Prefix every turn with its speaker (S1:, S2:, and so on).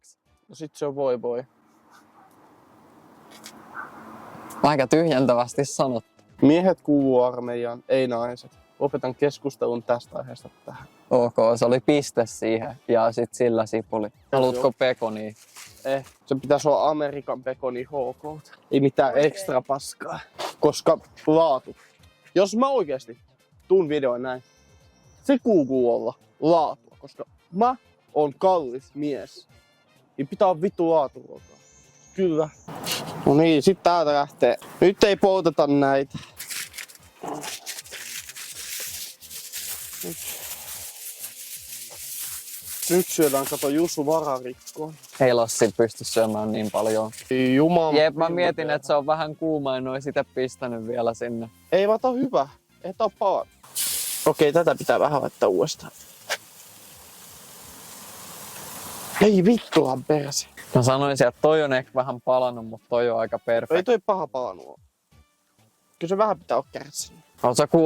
S1: seuraavaksi?
S2: No sit se on voi.
S1: Aika tyhjentävästi sanottu.
S2: Miehet kuuluu armeijaan, ei naiset. Lopetan keskustelun tästä aiheesta tähän.
S1: Ok, se oli piste siihen ja sit sillä sipuli. Haluatko pekonia?
S2: Se pitäisi olla Amerikan pekoni HK. Ei mitään ekstra paskaa. Koska laatu. Jos mä oikeesti tuun videoon näin, se kuuluu olla laatua. Koska mä oon kallis mies. Niin pitää olla vittu laaturuokaa. Kyllä. No niin, sit täältä lähtee. Nyt ei polteta näitä. Nyt syödään, kato Jussu vararikkoon.
S1: Ei Lassi pysty syömään niin paljon.
S2: Jumala.
S1: Jep, mä mietin, että se on vähän kuuma, en ois ite pistänyt vielä sinne.
S2: Ei vaan, tää on hyvä. Ei tää on paha. Okei, tätä pitää vähän laittaa uudestaan. Ei vittuhan perse.
S1: Mä sanoisin, että toi on ehkä vähän palannut, mutta toi on aika perfect.
S2: Ei toi paha palanut oo. Kyllä se vähän pitää olla kärsinyt.
S1: Oot sä